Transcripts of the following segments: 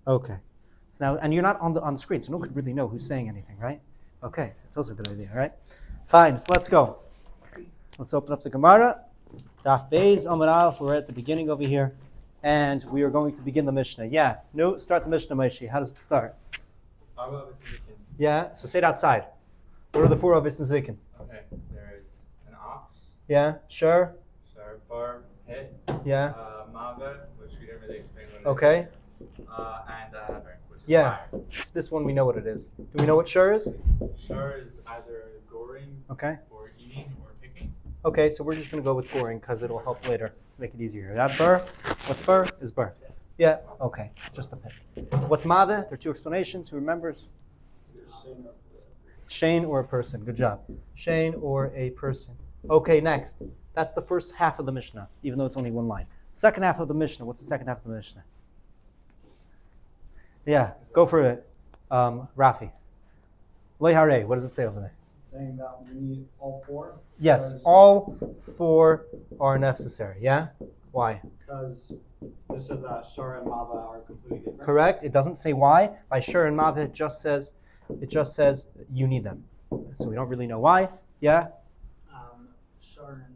Okay. So now, and you're not on the screen, so no one could really know who's saying anything, right? Okay, that's also a good idea, right? Fine, so let's go. Let's open up the Gemara. Daf Beis, Amud Aleph, we're at the beginning over here. And we are going to begin the Mishnah. Yeah, no, start the Mishnah, Maishi. How does it start? Yeah, so say it outside. What are the four Avis and Zikin? Okay, there is an ox. Yeah, sure. Sure, bar, pit. Yeah. Mava, which we didn't really explain what it Okay. is. And haver, which is Yeah. fire. This one we know what it is. Do we know what sure is? Sure is either goring Okay. or eating or kicking. Okay, so we're just going to go with goring because it'll help later to make it easier. That burr? What's burr? Is burr. Yeah, okay, just a pit. What's mave? There are two explanations. Who remembers? Shane or a person. Good job. Shane or a person. Okay, next. That's the first half of the Mishnah, even though it's only one line. Second half of the Mishnah. What's the second half of the Mishnah? Yeah, go for it, Rafi. Lehare, what does it say over there? Saying that we need all four? Yes, all four are necessary. Yeah? Why? Because just as Shur and Mava are completely different. Correct. It doesn't say why. By Shur and Mav, it just says you need them. So we don't really know why. Yeah? Shur and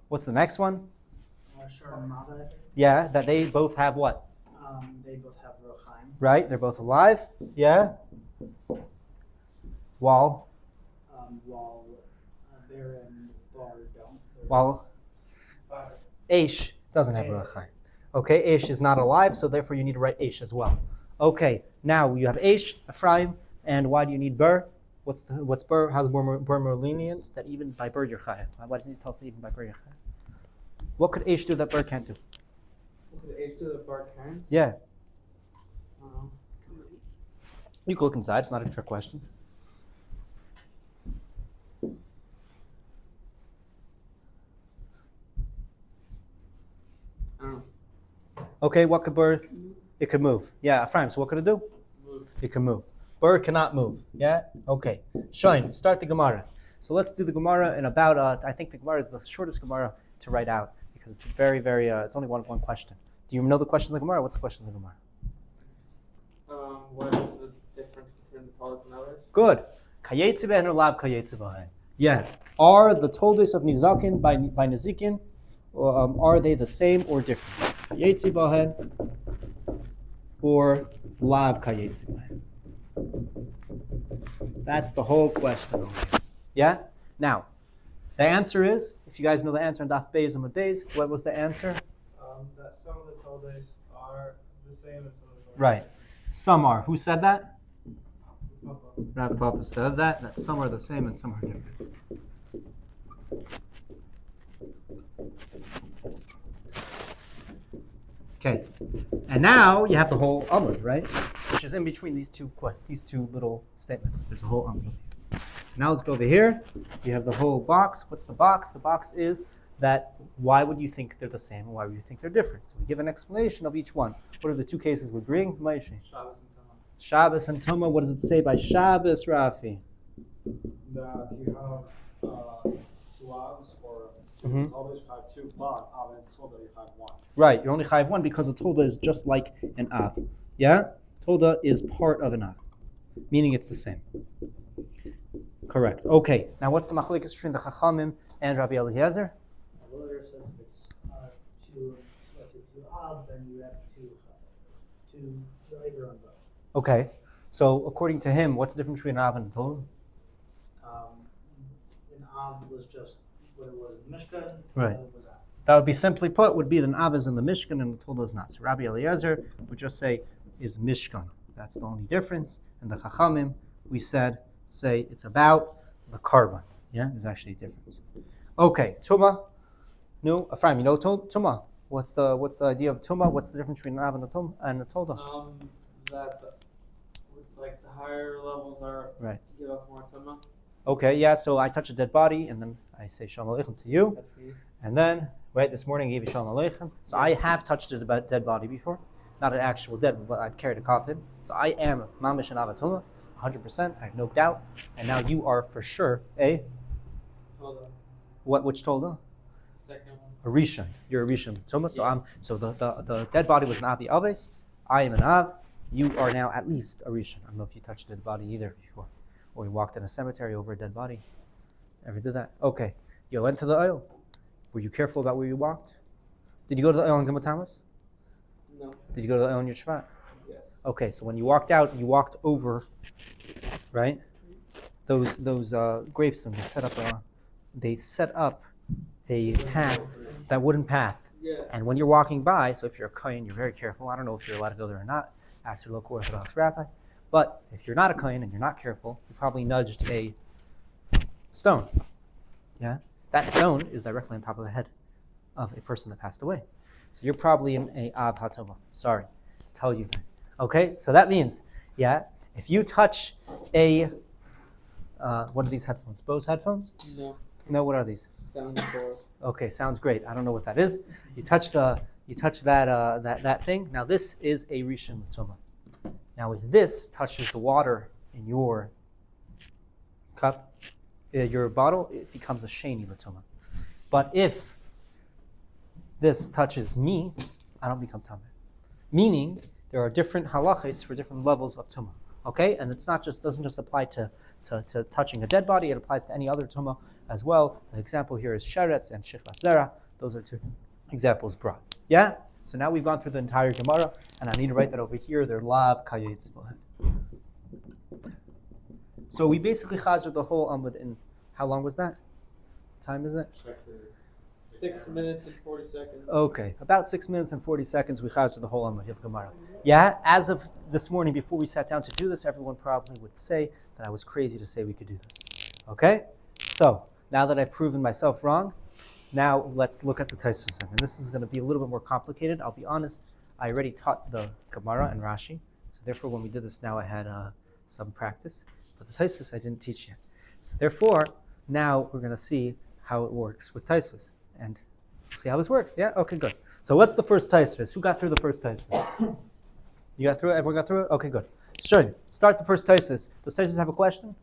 What's the next one? Shur and Mava, Yeah, that they both have what? they both have Rochaim. Right? They're both alive. Yeah? While While Bear and Bar don't. while Aish doesn't have Ruach Chaim. Okay, Aish is not alive, so therefore you need to write Aish as well. Okay, now you have Aish, Ephraim, and why do you need Bur? What's Bur? How's Bur more lenient? That even by Bur you're Chayav. Why doesn't he tell us that even by Bur you're Chayav? What could Aish do that Bur can't do? What could H do that Bar can't? Yeah. You can look inside, it's not a trick question. Okay, what could Bur? It could move. Yeah, Ephraim, so what could it do? Move. It can move. Bur cannot move. Yeah? Okay. Shoin, start the Gemara. So let's do the Gemara in about, I think the Gemara is the shortest Gemara to write out because it's very, very, it's only one question. Do you know the question of the Gemara? What's the question of the Gemara? What is the difference between the Toldos and others? Good. Kayetze behen or lab kayetze behen? Yeah. Are the Toldos of Nizakin by Nizikin, are they the same or different? Kayetze behen or lab kayetze behen? That's the whole question over here. Yeah? Now, the answer is, if you guys know the answer in Daf Beis Amud Beis, what was the answer? That some of the Toldos are the same as some of the Right. Some are. Who said that? Rav Papa said that some are the same and some are different. Okay. And now you have the whole Amud, right? Which is in between these two little statements. There's a whole Amud. So now let's go over here. You have the whole box. What's the box? The box is that why would you think they're the same and why would you think they're different? So we give an explanation of each one. What are the two cases we bring? Shabbos and Tuma. What does it say by Shabbos, Rafi? That you have two avs or always have two, but av and Tolda you have one. Right, you only have one because a Tolda is just like an Av. Yeah? Tolda is part of an Av, meaning it's the same. Correct. Okay, now what's the machlekes between the Chachamim and Rabbi Eliezer? Eliezer says if it's two av, then you have two later on both. Okay, so according to him, what's the difference between an Av and a Tolda? An av was just what it was in Mishkan. Right. It was av. That would be simply put, would be that an Av is in the Mishkan and the Tolda is not. So Rabbi Eliezer would just say is Mishkan. That's the only difference. And the Chachamim, we say it's about the carbon. Yeah, there's actually a difference. Okay, Tuma. No, Ephraim, you know Tuma. What's the idea of Tuma? What's the difference between an Av and the Tolda? That like the higher levels are Right. give off more tuma. Okay, yeah, so I touch a dead body and then I say Shalom Aleichem to you. That's for you. And then, right, this morning I gave you Shalom Aleichem. So I have touched a dead body before. Not an actual dead, but I've carried a coffin. So I am Mamish and Avatuma, 100%, I have no doubt. And now you are for sure a, Tolda. which Tolda? Second one. A Rishon. You're a Rishon Tuma. So the dead body was an Avi Aves. I am an Av. You are now at least a Rishon. I don't know if you touched a dead body either before. Or you walked in a cemetery over a dead body. Ever did that? Okay. You went to the oil. Were you careful about where you walked? Did you go to the oil on Gimel Tammuz? No. Did you go to the oil on your Shabbat? Yes. Okay, so when you walked out, you walked over, right? Those gravestones. They set up a path, that wooden path. Yeah. And when you're walking by, so if you're a kohen, you're very careful. I don't know if you're allowed to go there or not. Ask your local Orthodox rabbi. But if you're not a kohen and you're not careful, you probably nudged a stone. Yeah, that stone is directly on top of the head of a person that passed away. So you're probably in a Av HaTova. Sorry to tell you that. Okay, so that means, yeah, if you touch a, what are these headphones? Bose headphones? No. No, what are these? Soundboard. Okay, sounds great. I don't know what that is. You touch that thing. Now this is a Rishon L'Tuma. Now if this touches the water in your cup, your bottle, it becomes a Sheni L'Tuma. But if this touches me, I don't become Tameh. Meaning, there are different halachas for different levels of Tumah. Okay? And it's not just, doesn't just apply to touching a dead body, it applies to any other Tumah as well. The example here is Sheretz and Shechlas Zera. Those are two examples brought. Yeah? So now we've gone through the entire Gemara, and I need to write that over here. They're Lav Kayetz Bohem. So we basically chazed the whole Amud in, how long was that? What time is it? 6 minutes and 40 seconds. Okay, about 6 minutes and 40 seconds we chazed the whole Amud of Gemara. Yeah, as of this morning before we sat down to do this, everyone probably would say that I was crazy to say we could do this. Okay? So, now that I've proven myself wrong, now let's look at the Tosfos. And this is going to be a little bit more complicated. I'll be honest, I already taught the Gemara and Rashi, so therefore when we did this now I had some practice. But the Tosfos I didn't teach yet. So therefore, now we're going to see how it works with Tosfos. And see how this works. Yeah? Okay, good. So what's the first Tosfos? Who got through the first Tosfos? You got through it? Everyone got through it? Okay, good. Sure. Start the first Tosfos. Does Tosfos have a question?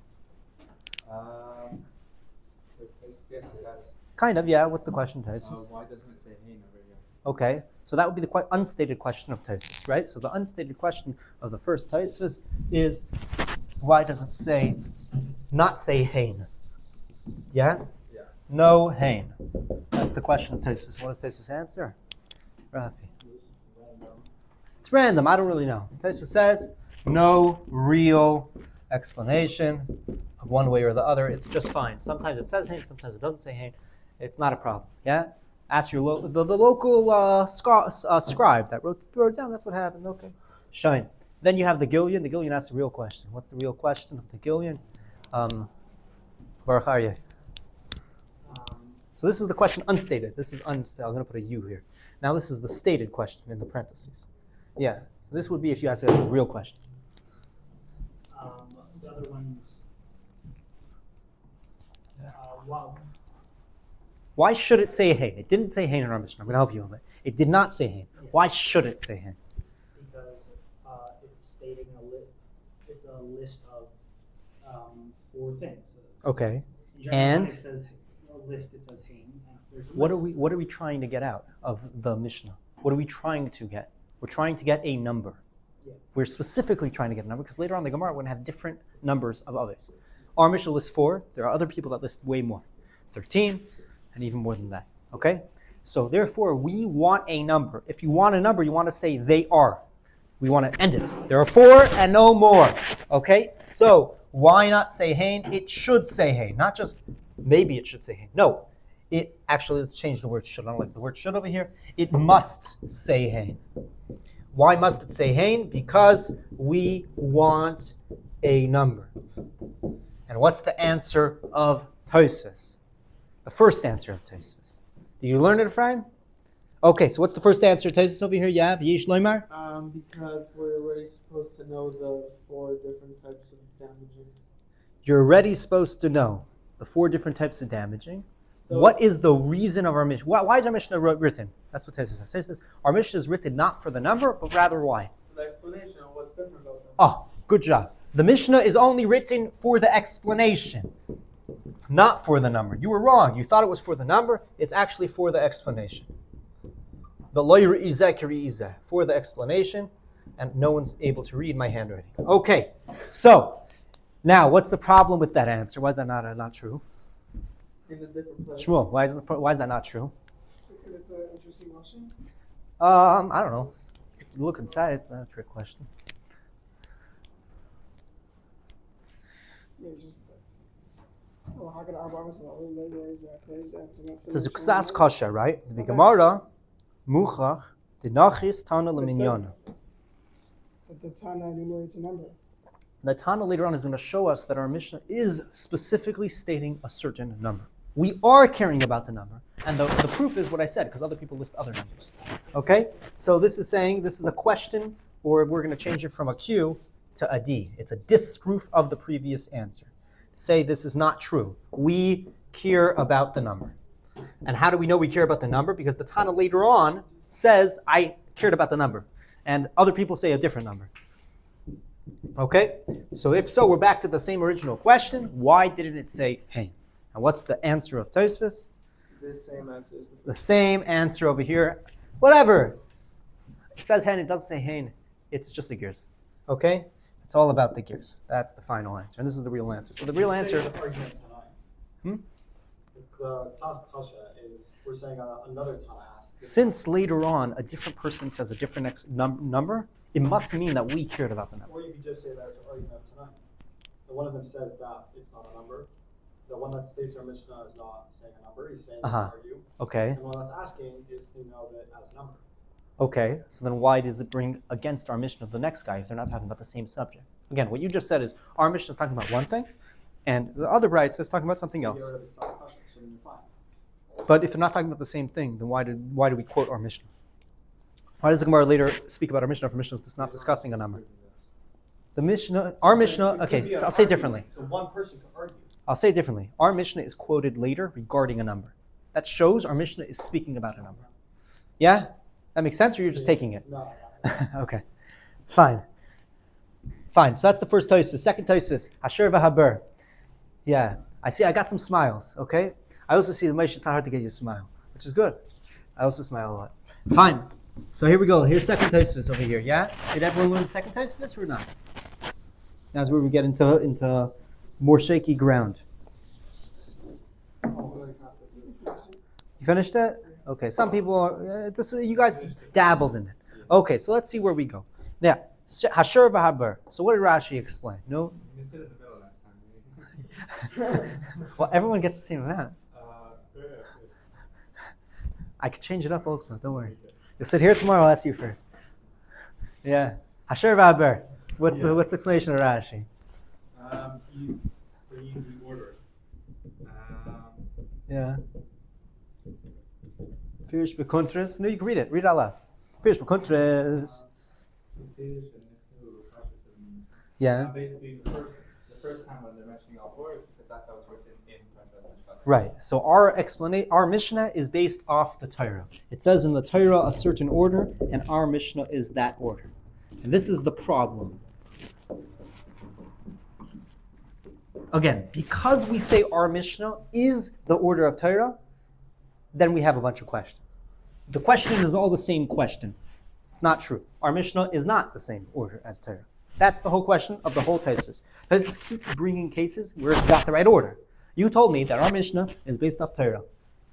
Yes, it does. Kind of, yeah. What's the question, Tosfos? Why doesn't it say Hain over here? Okay. So that would be the unstated question of Tosfos, right? So the unstated question of the first Tosfos is, why does it say, not say Hain? Yeah? Yeah. No Hain. That's the question of Tosfos. What does Tosfos answer? Rafi. It's random. I don't really know. Tosfos says, no real explanation of one way or the other. It's just fine. Sometimes it says Hain, sometimes it doesn't say Hain. It's not a problem. Yeah? Ask your the local scribe that wrote it down. That's what happened. Okay. Shine. Then you have the Gillian. The Gillian asks the real question. What's the real question of the Gillian? Baruch Hashem. So this is the question unstated. This is unstated. I'm going to put a U here. Now this is the stated question in the parentheses. Yeah. So this would be if you ask a real question. The other ones. Why should it say Hain? It didn't say Hain in our Mishnah. I'm going to help you a bit. It did not say Hain. Yeah. Why should it say Hain? Because it's stating it's a list of 4 things. Okay. In general, And when it says a list, it says Hain. There's a what are list. we trying to get out of the Mishnah? What are we trying to get? We're trying to get a number. Yeah. We're specifically trying to get a number because later on the Gemara we're going to have different numbers of others. Our Mishnah lists 4. There are other people that list way more. 13 and even more than that. Okay? So therefore we want a number. If you want a number, you want to say they are. We want to end it. There are 4 and no more. Okay? So why not say Hain? It should say Hain. Not just maybe it should say Hain. No. It actually, let's change the word should. I don't like the word should over here. It must say Hain. Why must it say Hain? Because we want a number. And what's the answer of Tosfos? The first answer of Tosfos. Did you learn it, Ephraim? Okay, so what's the first answer, Tosfos, over here? Yeah, Yesh Loimar? Because we're already supposed to know the 4 different types of damaging. You're already supposed to know the 4 different types of damaging. So What is the reason of our Mishnah? Why is our Mishnah written? That's what Tosfos says. It says our Mishnah is written not for the number, but rather why? the explanation of what's different about them. Oh, good job. The Mishnah is only written for the explanation, not for the number. You were wrong. You thought it was for the number. It's actually for the explanation. The loyr izeh kiri izeh, for the explanation. and no one's able to read my handwriting. Okay, so now what's the problem with that answer? Why is that not true? In a different place. Shmuel, why is that not true? Because it's an interesting question. I don't know. You look inside, it's not a trick question. Maybe just. Well, how can Arba was about It says Uksas Kasha, right? The Gemara, Muchach, Dinachis Tana Leminyana. That the Tana enumerates a number. The Tana later on is going to show us that our Mishnah is specifically stating a certain number. We are caring about the number. And the proof is what I said, because other people list other numbers. Okay? So this is saying this is a question, or we're going to change it from a Q to a D. It's a disproof of the previous answer. Say this is not true. We care about the number. And how do we know we care about the number? Because the Tana later on says, I cared about the number. And other people say a different number. Okay? So if so, we're back to the same original question. Why didn't it say hein? And what's the answer of Tosfos? This same answer is The same answer over here. Whatever. It says hen, it doesn't say hein. It's just the gears. Okay? It's all about the gears. That's the final answer. And this is the real answer. So the real answer... The argument tonight. The Taz Kasha is, we're saying another Tana asked. Since later on a different person says a different number, it must mean that we cared about the number. Or you could just say that it's an argument tonight. The one of them says that it's not a number. The one that states our Mishnah is not saying a number, he's saying it's argue. Okay. And the one that's asking is to know that as a number. Okay, so then why does it bring against our Mishnah the next guy if they're not talking about the same subject? Again, what you just said is our Mishnah is talking about one thing, and the other Braisa is talking about something else. So then you're fine. But if they're not talking about the same thing, then why do we quote our Mishnah? Why does the Gemara later speak about our Mishnah if our Mishnah is not discussing a number? The Mishnah, our Mishnah, okay, so I'll say it differently. So one person can argue. I'll say it differently. Our Mishnah is quoted later regarding a number. That shows our Mishnah is speaking about a number. Yeah? That makes sense, or you're just taking it? No. Okay. Fine. So that's the first Tosfos. Second Tosfos, Shiur v'Haber. Yeah. I see, I got some smiles, okay? I also see the Moshe, it's not hard to get you a smile, which is good. I also smile a lot. Fine. So here we go. Here's second Tosfos over here, yeah? Did everyone learn the second Tosfos or not? That's where we get into more shaky ground. You finished it? Okay, some people are, you guys dabbled in it. Okay, so let's see where we go. Now, Shiur v'Haber. So what did Rashi explain? No? You can sit in the middle next time. Well, everyone gets the same amount. Yeah, I could change it up also, don't worry. You'll sit here tomorrow, I'll ask you first. Yeah. Shiur v'Haber. What's the explanation of Rashi? He's bringing the order. Yeah. Pirish b'kontras. No, you can read it. Read it out loud. Pirish b'kontras. Yeah. Basically, the first time when they're mentioning all four is because that's how it's written in Torah. Right. So our Mishnah is based off the Torah. It says in the Torah a certain order, and our Mishnah is that order. And this is the problem. Again, because we say our Mishnah is the order of Torah, then we have a bunch of questions. The question is all the same question. It's not true. Our Mishnah is not the same order as Torah. That's the whole question of the whole Tosfos. Tosfos keeps bringing cases where it's got the right order. You told me that our Mishnah is based off Torah.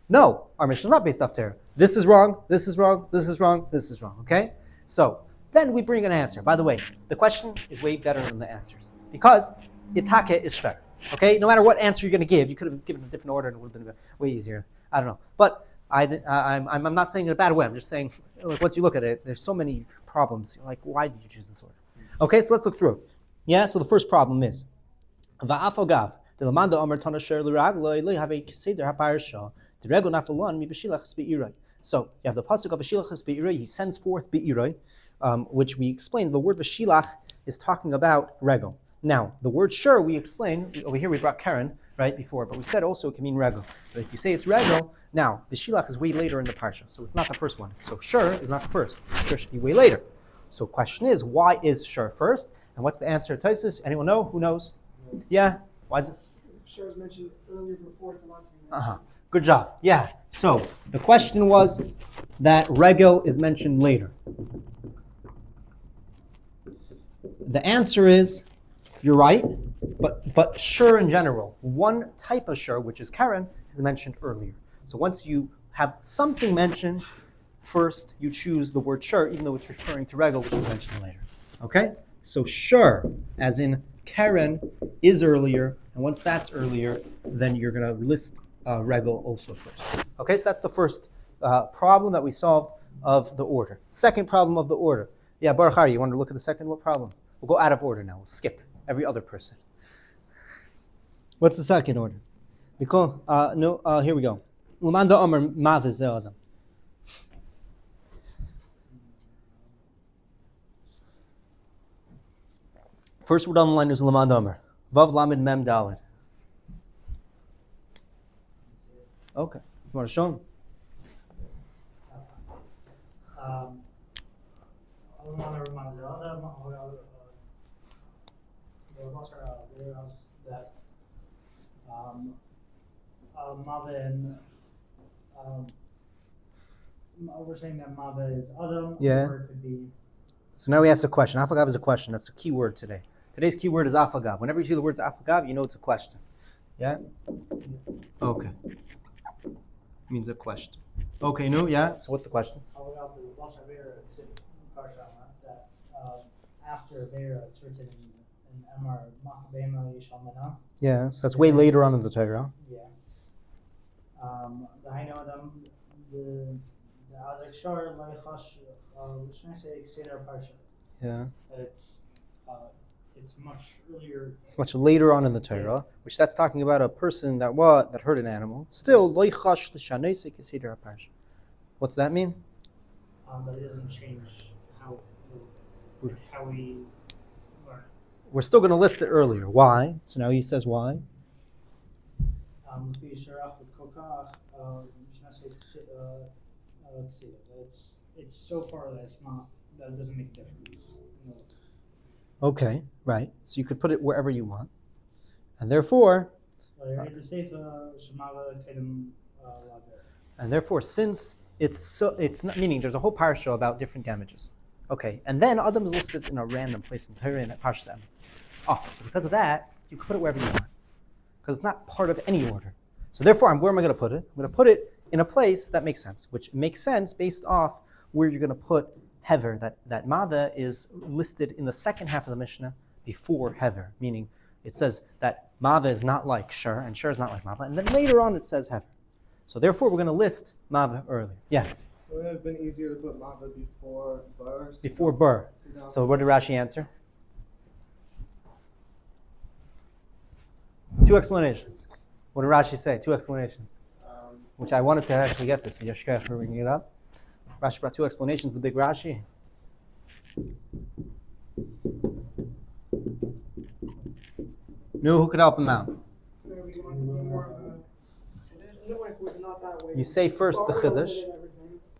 No, our Mishnah is not based off Torah. This is wrong, this is wrong, this is wrong, this is wrong, okay? So, then we bring an answer. By the way, the question is way better than the answers. Because Itake is fair. Okay? No matter what answer you're going to give, you could have given a different order and it would have been way easier. I don't know. But I'm not saying it in a bad way. I'm just saying, look, once you look at it, there's so many problems. You're like, why did you choose this order? Okay, so let's look through. Yeah, so the first problem is, Va'afogav, Delamanda Omer Tana Sher L'Raglo, Lo Have Keseder HaPayar Shah, Derego Nafalon, Mi B'Shilachas Be'iroi. So, you have the pasuk of B'Shilachas Be'iroi, he sends forth Be'iroi, which we explained, the word V'Shilach is talking about Regel. Now, the word Shur, we explained, over here we brought Karen, right, before, but we said also it can mean Regel. But if you say it's Regel, now, V'Shilach is way later in the parsha, so it's not the first one. So Shur is not the first. Shur should be way later. So question is, why is Shur first? And what's the answer to Tosfos? Anyone know? Who knows? Yeah? Why is it? Shur was mentioned earlier before it's allowed to be mentioned. Good job. Yeah. So the question was that Regel is mentioned later. The answer is, you're right, but Shiur in general. One type of Shiur, which is Karen, is mentioned earlier. So once you have something mentioned, first you choose the word Shiur, even though it's referring to Regel, which is mentioned later. Okay? So Shiur, as in Karen, is earlier, and once that's earlier, then you're going to list Regel also first. Okay, so that's the first problem that we solved of the order. Second problem of the order. Yeah, Baruch Hashem, you want to look at the second what problem? We'll go out of order now. We'll skip every other person. What's the second order? Because here we go. L'manda Omer Mav ze Adam. First word on the line is L'manda Omer. Vav Lamed Mem Daled. Okay. You want to show him? We're saying that Mava is Adam, Yeah. or it could be. So now we ask a question. Afagav is a question. That's the key word today. Today's key word is Afagav. Whenever you see the words Afagav, you know it's a question. Yeah? Okay. Means a question. Okay, no, yeah. So what's the question? That after Vera, it's written in Emar Machbema Yishalmana. Yeah, so that's way later on in the Torah. Yeah. The Hainu Adam, the Azek Shar, Laichash, Seder Parsha. Yeah. That it's much earlier. It's much later on in the Torah, which that's talking about a person that hurt an animal. Still, loichash l'shanesik is hidra parsha. What's that mean? But it doesn't change how we learn. We're still going to list it earlier. Why? So now he says why. It's so far that it doesn't make a difference. No. Okay, right. So you could put it wherever you want. And therefore, since it's not, meaning there's a whole parsha about different damages. Okay, and then Adam is listed in a random place in Torah in that parsha. So because of that, you can put it wherever you want. Because it's not part of any order. So therefore, where am I going to put it? I'm going to put it in a place that makes sense, which makes sense based off where you're going to put Hever, that Mava is listed in the second half of the Mishnah before Hever, meaning it says that Mava is not like Shiur, and Shiur is not like Mava, and then later on it says Hever. So therefore we're going to list Mava earlier. Yeah? Would it have been easier to put Mava before Bur? Before Bur. So what did Rashi answer? Two explanations. What did Rashi say? Two explanations. Which I wanted to actually get to, so Yashkech for bringing it up. Rashi brought two explanations, the big Rashi. No, who could help him out? You say first the Chiddush.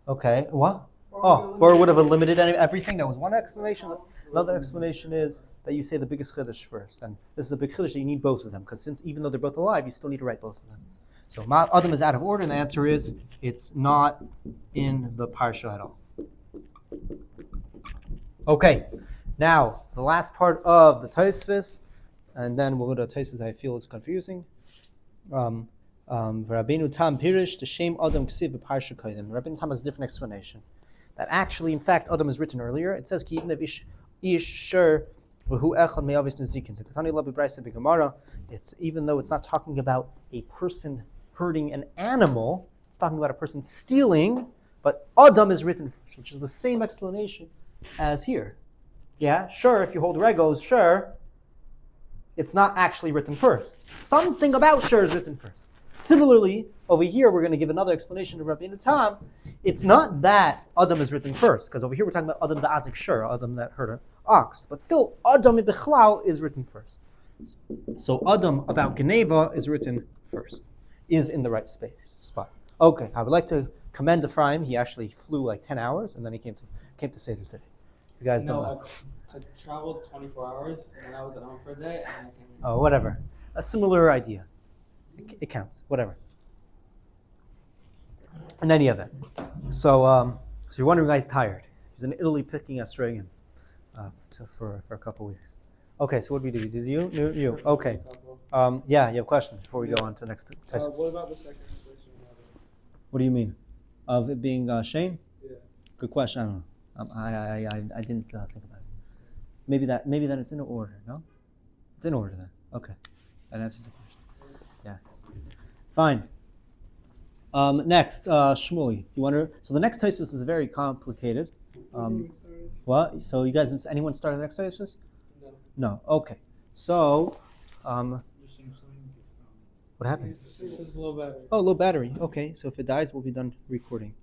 Okay, what? Bur would have limited everything. That was one explanation. Another explanation is that you say the biggest Chiddush first. And this is a big Chiddush that you need both of them, because since even though they're both alive, you still need to write both of them. So Adam is out of order, and the answer is it's not in the parsha at all. Okay, now the last part of the Tosfos, and then we'll go to Tosfos I feel is confusing. Rabbeinu Tam Pirish, the Shem Adam Ksiv Parsha Kodim. Rabbeinu Tam has a different explanation. That actually, in fact, Adam is written earlier. It says Ki Ish Shiur V'hu Echad Me'avis Nezikin. The Katani Labi Brayse Gemara. It's even though it's not talking about a person hurting an animal, it's talking about a person stealing, but Adam is written first, which is the same explanation as here. Yeah, sure, if you hold regos, sure, it's not actually written first. Something about Shiur is written first. Similarly, over here, we're going to give another explanation of Rabbeinu Tam. It's not that Adam is written first, because over here we're talking about Adam the Azik Shiur, Adam that hurt an ox, but still, Adam Bichlal is written first. So Adam about Geneva is written first. Is in the right spot. Okay, I would like to commend Ephraim. He actually flew like 10 hours, and then he came to Seder today. You guys don't know. I traveled 24 hours, and I was at home for a day, and I came here. Oh, whatever. A similar idea. It counts. Whatever. In any event. So you're wondering why he's tired. He's in Italy picking Australian. for a couple weeks. Okay, so what did we do? Did you? Okay. Yeah, you have a question before we go on to the next test. What about the second question? What do you mean? Of it being Shane? Yeah. Good question. I don't know. I didn't think about it. Maybe that it's in order. No, it's in order then. Okay, that answers the question. Yeah. Fine. Next, Shmuley. You want to? So the next Tosfos is very complicated. What? So you guys? Anyone started the next Tosfos? No. Okay. So, what happened? This is low battery. Oh, low battery. Okay. So if it dies, we'll be done recording.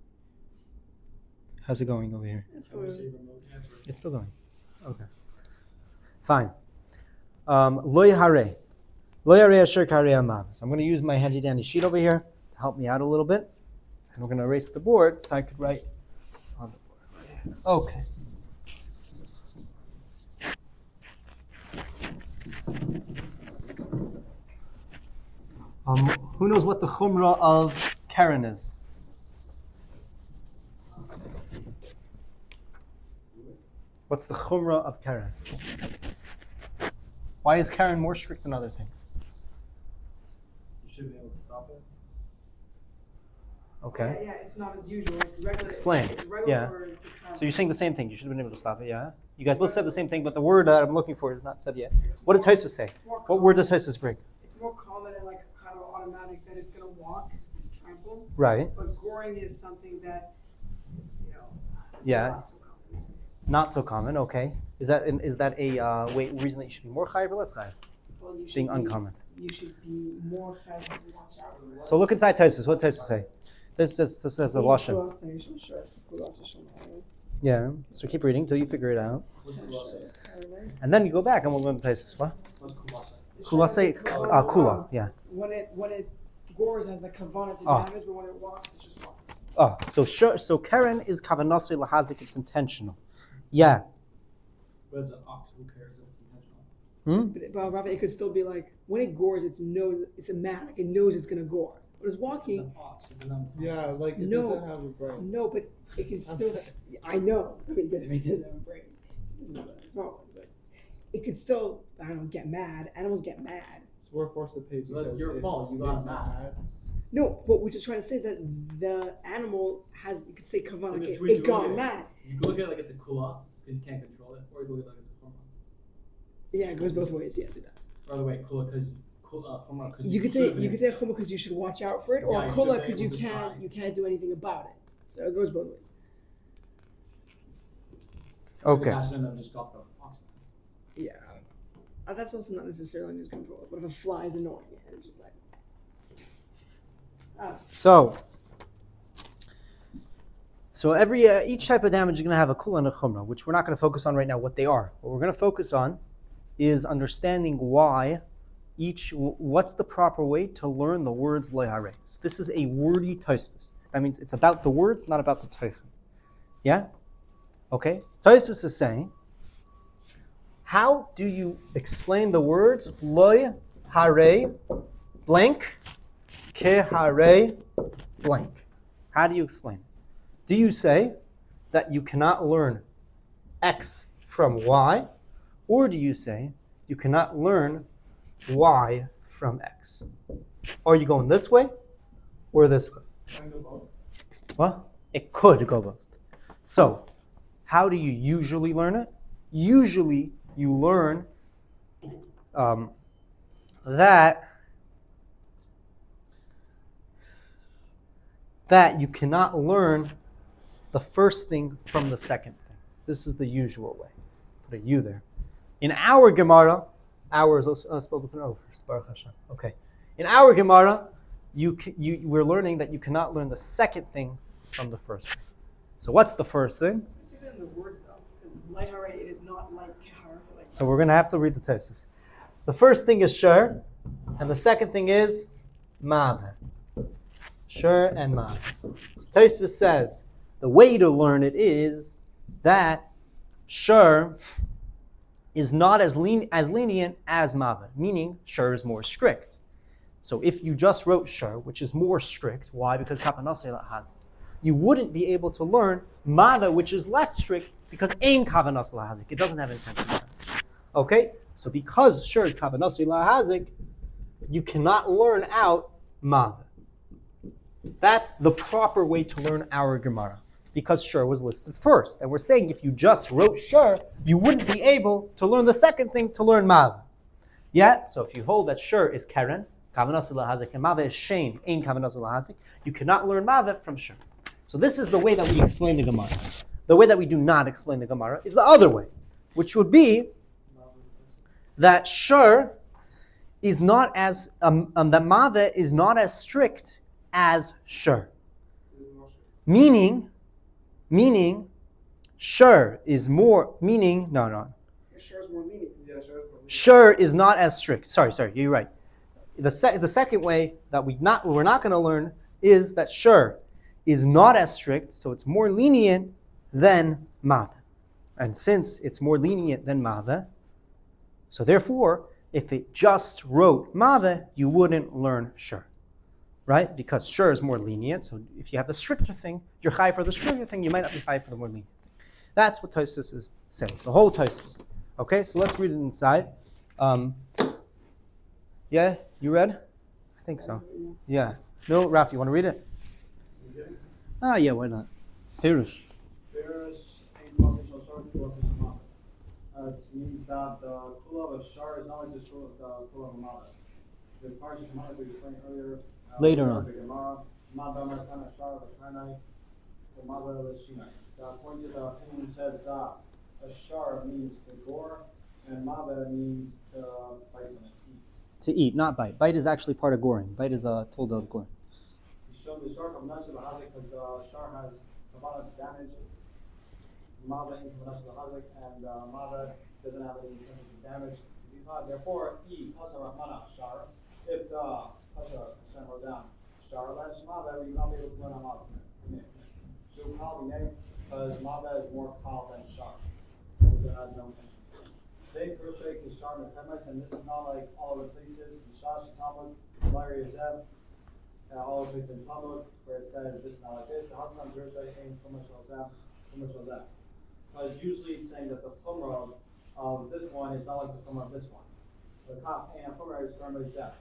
How's it going over here? It's still going. Okay. Fine. Loy hare. Loy hare asher kare amav. So I'm going to use my handy dandy sheet over here to help me out a little bit. And we're going to erase the board so I could write on the board. Okay. Who knows what the chumrah of Karen is? What's the chumrah of Karen? Why is Karen more strict than other things? You should be able to stop it. Okay. Yeah, it's not as usual. Like regular, Explain. It's regular Yeah. for the travel. So you're saying the same thing. You should have been able to stop it, yeah? You guys both said the same thing, but the word that I'm looking for is not said yet. What did Tosfos say? What word does Tosfos bring? It's more common and like kind of automatic that it's gonna walk and trample. Right. But goring is something that is, Yeah. not so common. Not so common. Okay. Is that a reason that you should be more chayiv or less chayiv? Well, you should Being be, uncommon. You should be more careful to watch out. So look inside Tosfos. What does Tosfos say? This says the lashon. Yeah. So keep reading till you figure it out, What's kulase? and then you go back and we'll go to Tosfos. What? What's kulase? Kulase, kula. Yeah. When it gores has the kavanah to Oh. damage, but when it walks, it's just walking. Oh, so Karen is kavanasi lahazik. It's intentional. Yeah. But it's an ox. Who cares if it's intentional? But Rafa, it could still be like when it gores, it's a man, like it knows it's gonna gore. But it's It's walking. an ox. It's an Yeah, like it No. doesn't have a brain. No, but it can still. I know. I mean, it doesn't have a brain. It doesn't have a smart one, but it could still. I don't know, get mad. Animals get mad. So we're forced to pay. So that's because your it- fault. You got mad. No, but what we're just trying to say is that the animal has. You could say kavanah. And Like there's it got ways. mad. You can look at it like it's a kula because you can't control it, or you can look at it like it's a chumrah. Yeah, it goes both ways. Yes, it does. By the way, kula because chumrah because You could say chumrah because you should watch out for it, or Yeah, you kula should be because you able to try. can't do anything about it. So it goes both ways. Okay. I've just got the ox. Yeah, that's also not necessarily under control. What if a fly is annoying and it's just like, So each type of damage is going to have a kula and a chumrah, which we're not going to focus on right now. What they are. What we're going to focus on is understanding what's the proper way to learn the words lo hare. So this is a wordy Tosfos. That means it's about the words, not about the teichen. Yeah? Okay? Tosfos is saying, how do you explain the words lo hare blank ke hare blank? How do you explain it? Do you say that you cannot learn X from Y, or do you say you cannot learn Y from X? Are you going this way or this way? Well, it could go both. So, how do you usually learn it? Usually, you learn that you cannot learn the first thing from the second thing. This is the usual way. Put a U there. In our Gemara, our is also spelled with an O first. Baruch Hashem. Okay. In our Gemara, we're learning that you cannot learn the second thing from the first thing. So what's the first thing? you see that in the words though, because lahare it is not like kahar. Like So we're going to have to read the Tosfos. The first thing is shur, and the second thing is mav. Shur and mav. So Tosfos says the way to learn it is that shur is not as lenient as mav, meaning shur is more strict. So if you just wrote shur, which is more strict, why? Because kafanasela has it. you wouldn't be able to learn Mada, which is less strict, because Ein Kavanas Lahazik. It doesn't have intention. Okay? So because Shiur is Kavanas Lahazik, you cannot learn out Mada. That's the proper way to learn our Gemara, because Shiur was listed first. And we're saying if you just wrote Shiur, you wouldn't be able to learn the second thing, to learn Mada. Yeah? So if you hold that Shiur is Keren, Kavanas Lahazik, and Mada is Shein, Ein Kavanas Lahazik, you cannot learn Mada from Shiur. So this is the way that we explain the Gemara. The way that we do not explain the Gemara is the other way, which would be that Shiur is not as, that Mada is not as strict as Shiur. Meaning, Shiur is more, no. Shiur is more lenient. Yeah, Shiur is more lenient. Shiur is not as strict. Sorry, you're right. The second way that we're not going to learn is that Shiur is not as strict, so it's more lenient than Mada. And since it's more lenient than Mada, so therefore, if it just wrote Mada, you wouldn't learn Shiur. Right? Because Shiur is more lenient, so if you have the stricter thing, you're high for the stricter thing, you might not be high for the more lenient thing. That's what Tosfos is saying, the whole Tosfos. Okay, so let's read it inside. Yeah, you read? I think so. Yeah. No, Raf, you want to read it? Yeah, why not? Pirush. Pirush ain't Kulav Shar, Kulav Shemad. Means that the Kulav of Shar is not like the Kulav of Mada. The Mefarshim we explained earlier. Later on. The Gemara, Mada Markana Shar Vakanai, the Mada Lashinai. According to the opinion says that a Shar means to gore, and Mada means to bite on it. To eat, not bite. Bite is actually part of goring. Bite is a tolda of goring. So the Shar of Nasir Hazik, because the Shar has Kavanah to damage, Mada in Kavanah Hazik, and Mada doesn't have any intention to damage. Therefore, E, Pasha Rahmana Shar, if the Pasha Hashem wrote down Shar less Mada, you will not be able to learn Mada. So Kal B'nei, because Mada is more Kal than Shar, because it has no intention. They crochet Kishar Mechemes, and this is not like all the places, Kishash Talmud, Larry Azeb, all the places in Talmud, where it says this is not like this. The Hasan Crochet came from Azeb. Because usually it's saying that the Chumrah of this one is not like the Chumrah of this one. The Kaf and Chumrah is Garmai Zeb.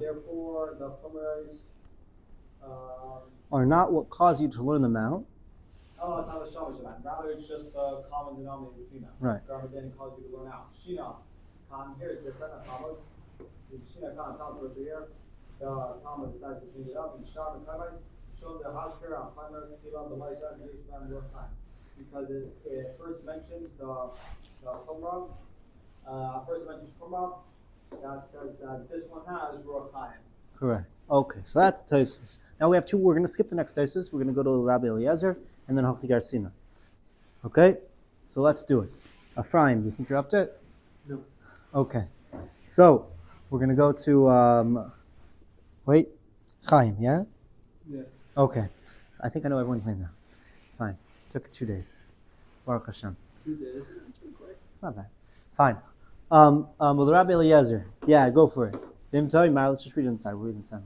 Therefore, the Chumrahs are not what caused you to learn them out. Oh, it's not the Shamash. Rather, it's just the common denominator between them. Right. Garma didn't cause you to learn out. Shina, Khan, here is different. Talmud. Shina, Khan, Talmud goes here. The Talmud decides to change it up. And Shah, the Kavais, show the Hasker, and Primer, Kilam, the Lysa, and the Ishmael, and time. Because it first mentions the Qumrah. First mentions Qumrah. That says that this one has Ruach Chaim. Correct. Okay, so that's Tosfos. Now we have two. We're going to skip the next Tosfos. We're going to go to Rabbi Eliezer and then Halchi Garsina. Okay, so let's do it. Ephraim, do you think you're up to it? No. Okay, so we're going to go to Chaim. Yeah. Yeah. Okay, I think I know everyone's name now. Fine. Took 2 days. Baruch Hashem. 2 days. It's not bad. Fine. With Rabbi Eliezer. Yeah, go for it. Let's just read it inside. We'll read it inside.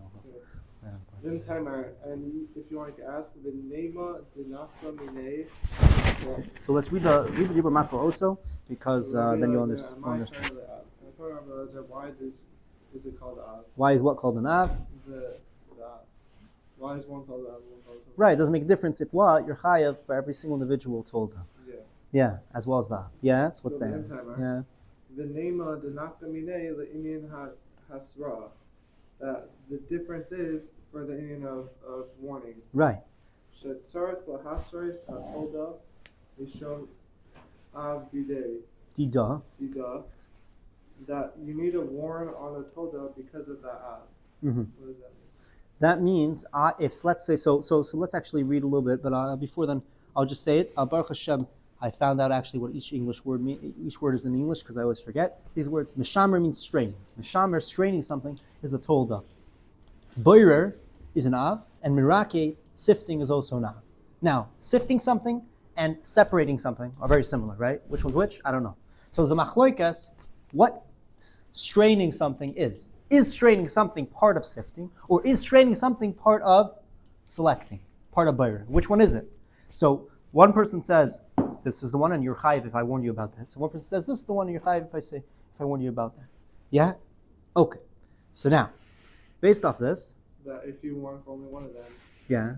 Then timer, and if you want to ask, the Nema Dinafka Mine. So let's read the Dibur Maskal also, because then you'll understand. I can't remember why is it called Av? Why is what called an Av? Why is one called Av? One called Av? Right, it doesn't make a difference if what, you're chayav for every single individual told them. Yeah. Yeah, as well as the Av. Yeah, so what's So that? the The Nema Dinafka Mine, the Indian Hasra. That the difference is for the Indian of warning. Right. Shetzaret lahasres ha'toda mishon av bidei Dida. dida. That you need to warn on a toda because of that av. Mm-hmm. What does that mean? That means if let's say so let's actually read a little bit, but before then I'll just say it. Baruch Hashem, I found out actually what each English word each word is in English because I always forget these words. Mishamer means strain. Mishamer, straining something, is a tolda. Boirer is an av, and mirake, sifting, is also an av. Now, sifting something and separating something are very similar, right? Which one's which? I don't know. So the machloikas, what straining something is. Is straining something part of sifting, or is straining something part of selecting, part of bayr? Which one is it? So one person says, this is the one, and you're chayiv if I warn you about this. And one person says, this is the one, and you're chayiv if I warn you about that. Yeah? Okay. So now, based off this, That if you warn for only one of them, yeah,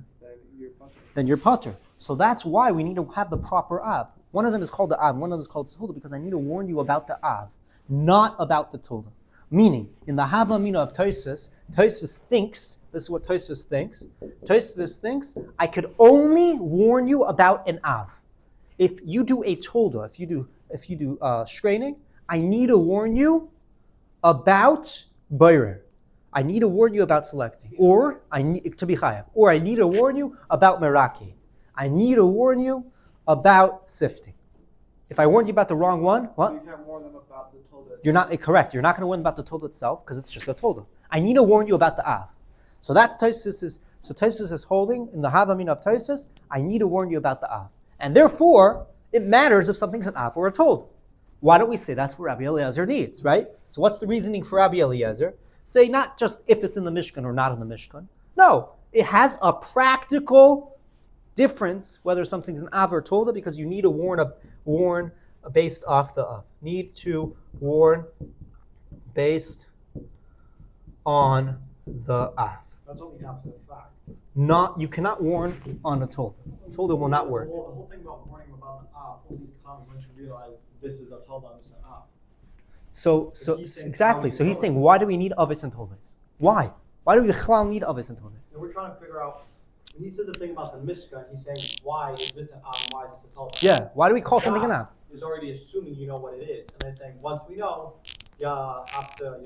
then you're potter. So that's why we need to have the proper av. One of them is called the av, one of them is called the tolda, because I need to warn you about the av, not about the tolda. Meaning, in the hava mina of Tosfos thinks, this is what Tosfos thinks, I could only warn you about an av. If you do a tolda, if you do straining, I need to warn you about bayr. I need to warn you about selecting, or I need to be chayav, or I need to warn you about meraki. I need to warn you about sifting. If I warn you about the wrong one, what? So you can't warn them about the tolda. You're not correct. You're not going to warn them about the tolda itself because it's just a tolda. I need to warn you about the av. So that's Tosfos is holding in the havamina of Tosfos. I need to warn you about the av, and therefore it matters if something's an av or a tolda. Why don't we say that's what Rabbi Eliezer needs, right? So what's the reasoning for Rabbi Eliezer? Say not just if it's in the Mishkan or not in the Mishkan. No, it has a practical difference whether something's an av or tolda because you need to warn based off the av. Need to warn based on the av. That's only after the fact. You cannot warn on a tolda. Tolda will not work. The whole thing about warning about the app only comes once you realize this is a tolda, this is an app. So he's saying exactly. how So you he's know saying, it. why do we need avis and toldas? Why? Why do we need avis and toldas? So we're trying to figure out, when he said the thing about the Mishkan, he's saying, why is this an Av and why is this a Tolda? Yeah. Why do we call something an av? Is already assuming you know what it is. And then saying, once we know, you have to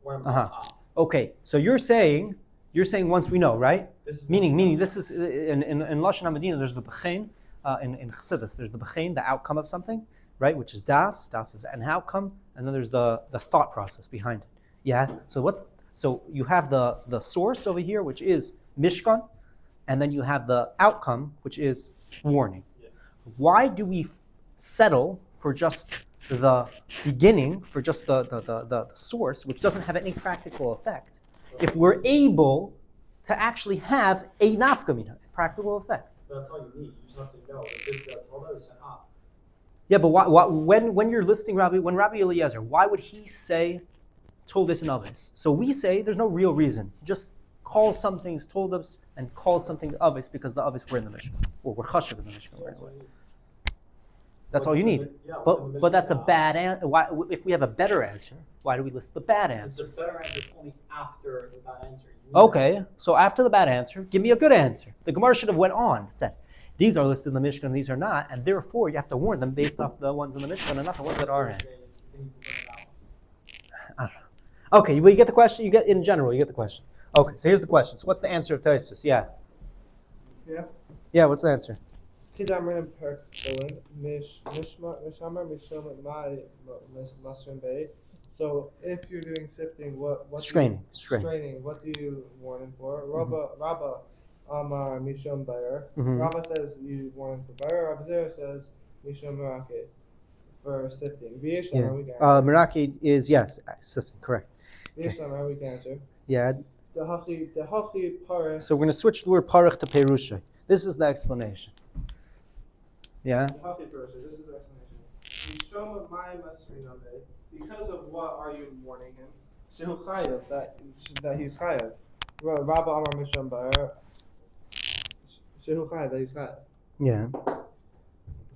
warn him about the Av. Okay. So you're saying once we know, right? This is Meaning this is in Lashon HaMedina. There's the b'chein in Chassidus. There's the b'chein, the outcome of something, right? Which is das. Das is an outcome, and then there's the thought process behind it. Yeah. So you have the source over here, which is Mishkan, and then you have the outcome, which is warning. Yeah. Why do we settle for just the beginning, for just the source, which doesn't have any practical effect, if we're able to actually have a nafkamina, a practical effect? That's all you need. You just have to know that this is a Tolda, this is an Av. Yeah, but when you're listing when Rabbi Eliezer, why would he say told us and others? So we say there's no real reason. Just call some things told us and call something others because the others were in the Mishnah. Or we're chashiv in the Mishnah right away. That's all you need. But that's a bad answer. If we have a better answer, why do we list the bad It's answer? the better answer is only after the bad answer. You need Okay, so after the bad answer, give me a good answer. The Gemara should have went on, said, these are listed in the Mishnah and these are not, and therefore you have to warn them based off the ones in the Mishnah and not the ones that are in. I don't know. Okay, well, you get the question? You get, in general, you get the question. Okay, so here's the question. So what's the answer of Tosfos? Yeah. Yeah. Yeah, what's the answer? Tidamrin perkolin mishmar mishom mai masrim bay. So if you're doing sifting, what Straining. what do you warn him for? Rabba Amar Mishom Bayer. Mhm. Rabba says you warn him for Bayer. Rabba Zera says Mishom Merake for sifting. V'yeshlamar we can answer. Meraki is, yes, sifting, correct. V'yeshlamar we can answer. Yeah. Dehachi Paris. So we're going to switch the word parach to perusha. This is the explanation. Yeah. Dehachi Paris. This is the explanation. Mishom Mai Masrina Bay. Because of what are you warning him? Shehu Chayav, that he's Chayav. Rabba Amar Mishom Bayer. Shehu Chayav, that he's Chayav. Yeah.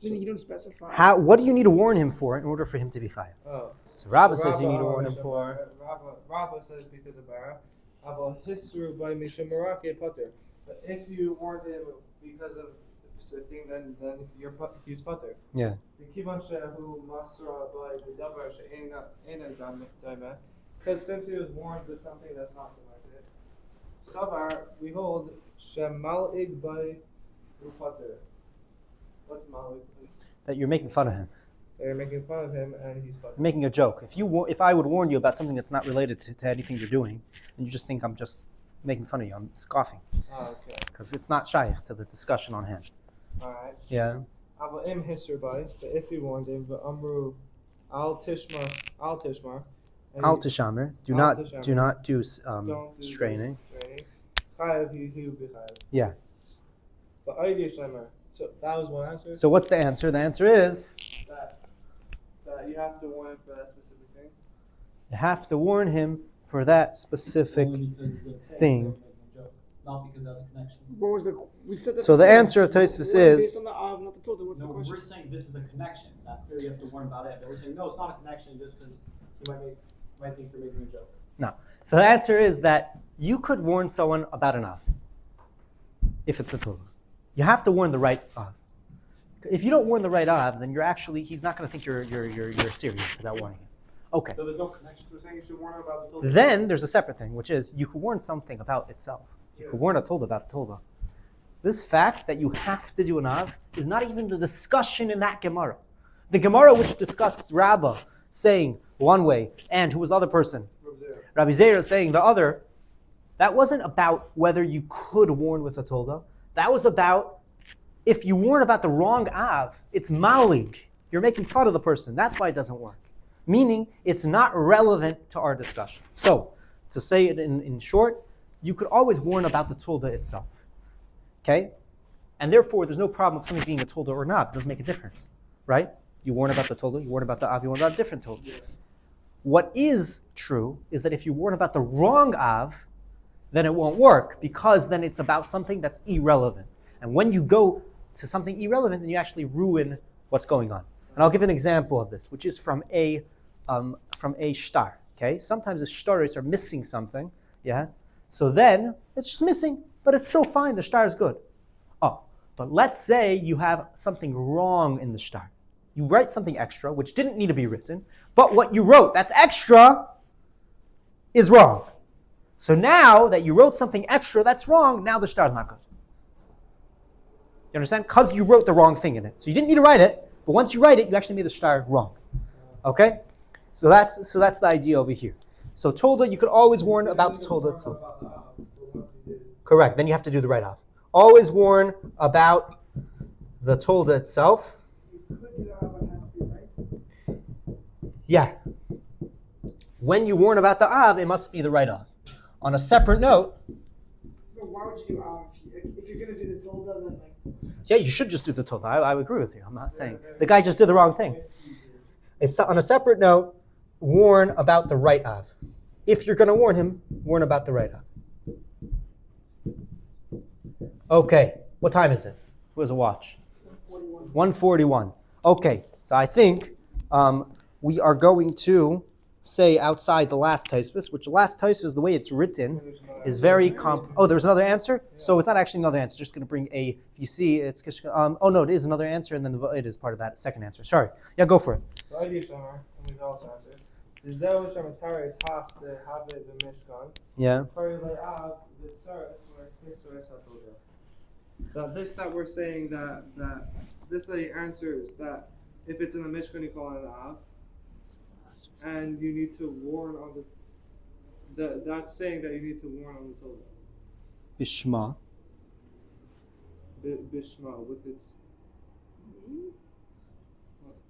You don't specify. What do you need to warn him for in order for him to be chayav? Oh. So Rabba So says you need to Amar warn him Mishom for. Bayer. Rabba says because of Bayer. Abba Hisru by Mishom Merake Potter. But if you warned him because of sifting, then he's Potter. Yeah. Because since he was warned with something that's not selected, Savar, we hold Shemal'ig by Upater. What's Mal'ig? That you're making fun of him. They're making fun of him and he's Pater. You're making a joke. If I would warn you about something that's not related to anything you're doing, and you just think I'm just making fun of you, I'm scoffing. Oh, okay. Because it's not shaykh to the discussion on hand. Alright. Yeah. Abba Im Hisr by, but if you warned him, but Amru Al Tishmar, And Al he- tishamer. Do Al not tishamer. do not do don't do straining. this straining. Chayav, he would be chayav. Yeah. But Aydi Shlemer. So that was one answer. So what's the answer? The answer is That you have to warn him for that specific thing. you have to warn him for that specific Only because the thing. making a joke, not because that's a connection. What was the? We said that So the before. answer of Tosfos Warn is based on the av, not the Torah. What's No, the question? we're saying this is a connection. That clearly you have to warn about it. But we're saying no, it's not a connection just because you might think you're making a joke. no. So the answer is that you could warn someone about an av if it's a Torah. You have to warn the right av. If you don't warn the right av, then he's not going to think you're serious about warning him. Okay. So there's no connection. So we're saying you should warn him about the Torah. Then there's a separate thing, which is you could warn something about itself. You could warn a Tolda about a Tolda. This fact that you have to do an av is not even the discussion in that Gemara. The Gemara which discusses Rabbah saying one way and who was the other person? Rabbi Zera saying the other. That wasn't about whether you could warn with a Tolda. That was about if you warn about the wrong av, it's malig. You're making fun of the person. That's why it doesn't work. Meaning, it's not relevant to our discussion. So, to say it in short, you could always warn about the Tolda itself. Okay? And therefore, there's no problem of something being a Tolda or not. It doesn't make a difference. Right? You warn about the Tolda, you warn about the av, you warn about a different Tolda. What is true is that if you warn about the wrong av, then it won't work because then it's about something that's irrelevant. And when you go to something irrelevant, then you actually ruin what's going on. And I'll give an example of this, which is from a shtar. Okay, sometimes the shtaris are missing something. Yeah, so then it's just missing, but it's still fine. The shtar is good. Oh, but let's say you have something wrong in the shtar. You write something extra, which didn't need to be written, but what you wrote that's extra is wrong. So now that you wrote something extra that's wrong, now the shtar is not good. You understand? Because you wrote the wrong thing in it. So you didn't need to write it, but once you write it, you actually made the shtar wrong. Okay? So that's the idea over here. So Tolda, you could always warn about the Tolda itself. Correct. Then you have to do the right off. Always warn about the Tolda itself. You could do the av, but it has to be right. Yeah. When you warn about the av, it must be the right av. On a separate note, But why would you do av if you're gonna do the Torah? Then like. yeah, you should just do the Tolda. I agree with you. I'm not saying the guy just did the wrong thing. It's on a separate note, warn about the right av. If you're going to warn him, warn about the right av. Okay, what time is it? Who has a watch? 1:41. Okay, so I think we are going to say outside the last Tosfos, which the last Tosfos, the way it's written, is very Oh, there's another answer? So it's not actually another answer. Just going to bring if you see, it's oh no, it is another answer, and then it is part of that second answer. Sorry. Yeah, go for it. So Aydi Shlemer, and we also answered. The Zeu Shematara is half the Habe the Mishkan. Yeah. Kari Le'av the Tzar or Hisor Satoda. That we're saying that this lady answers that if it's in the Mishkan you call it an Av, and you need to warn on that's saying that you need to warn on the Torah. Bishma. Bishma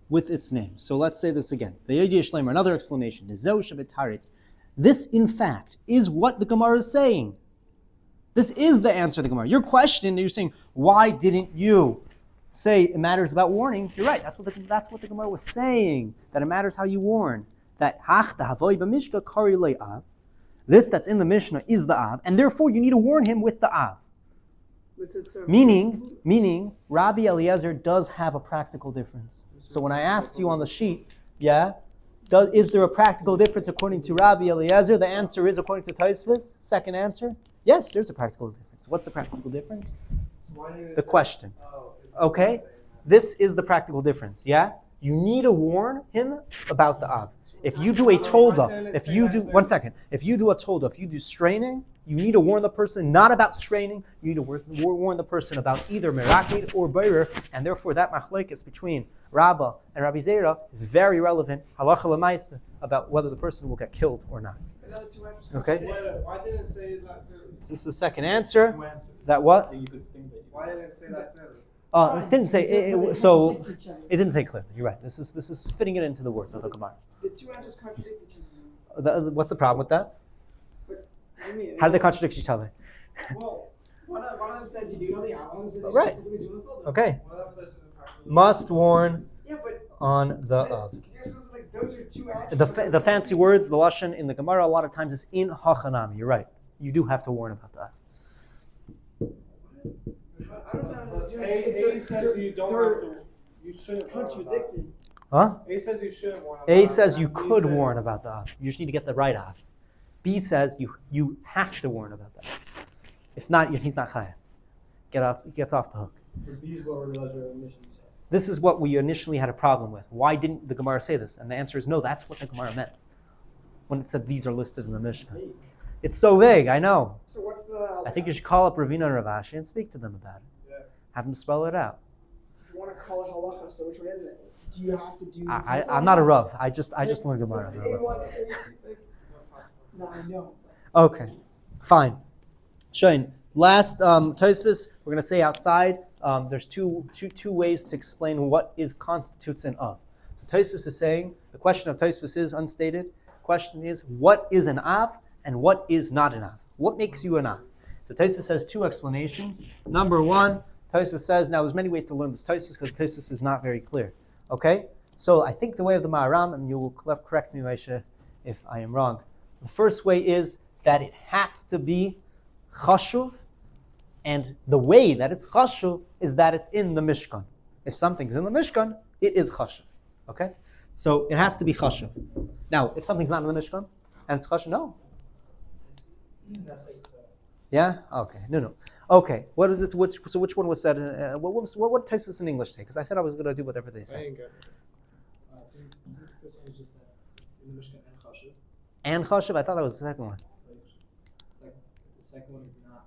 With its name. So let's say this again. The Yedi Shleimer, another explanation. This, in fact, is what the Gemara is saying. This is the answer to the Gemara. Your question, you're saying, why didn't you say it matters about warning? You're right. That's what the Gemara was saying. That it matters how you warn. That this that's in the Mishnah is the Av, and therefore you need to warn him with the Av. Meaning, Rabbi Eliezer does have a practical difference. So when I asked you on the sheet, is there a practical difference according to Rabbi Eliezer? The answer is according to Tosfos. Second answer, yes, there's a practical difference. What's the practical difference? The question. Okay, this is the practical difference. Yeah, you need to warn him about the Av. If you do a tolda, if you do a tolda, if you do straining, you need to warn the person not about straining. You need to warn the person about either merakid or beir, and therefore that machlekes between Rabbah and Rabbi Zera is very relevant, halacha l'maisa, about whether the person will get killed or not. Okay. Why didn't it say that clearly? So this is the second answer. That what? So you could think that Why didn't it say that clearly? This didn't say so. It didn't say clearly. You're right. This is fitting it into the words of the Gemara. The two answers contradict each What's the problem with that? I mean, How do they contradict each other? Well, one of them says you do know the eye, one of them says you Right. specifically do the tilde. Okay. One of them says practically- Must warn Yeah, but on the of. you're supposed to, like, those are two actions. The fancy words, the lashon in the Gemara, a lot of times is in hachanami. You're right. You do have to warn about that. I don't sound like A says you don't have to. You shouldn't warn about it. contradicted. Huh? A says you shouldn't warn about A it, says you and B could says- warn about the av. You just need to get the right av. B says you have to warn about that. If not, he's not chayav. Gets off the hook. This is what we initially had a problem with. Why didn't the Gemara say this? And the answer is no, that's what the Gemara meant when it said these are listed in the Mishnah. It's so vague, I know. So what's the? I think you should call up Ravina and Rav Ashi and speak to them about it. Yeah. Have them spell it out. If you want to call it halacha, so which one is it? Do you have to do? I'm not a Rav. I just learned Gemara. Is it A1? No, I know. Okay, fine. Shane, last Tosfos, we're going to say outside. There's two ways to explain what constitutes an av. So Tosfos is saying, the question of Tosfos is unstated. The question is, what is an av and what is not an av? What makes you an av? So Tosfos says two explanations. Number one, Tosfos says, now there's many ways to learn this Tosfos because Tosfos is not very clear. Okay? So I think the way of the Ma'aram, and you will correct me, Moshe, if I am wrong. The first way is that it has to be chashuv, and the way that it's chashuv is that it's in the Mishkan. If something's in the Mishkan, it is chashuv. Okay? So it has to be chashuv. Now, if something's not in the Mishkan, and it's chashuv, no. Yeah? Okay. No. Okay. What is it? Which one was said? What did Tosfos in English say? Because I said I was going to do whatever they I say. ain't good. And chashuv? I thought that was the second one. The second one is not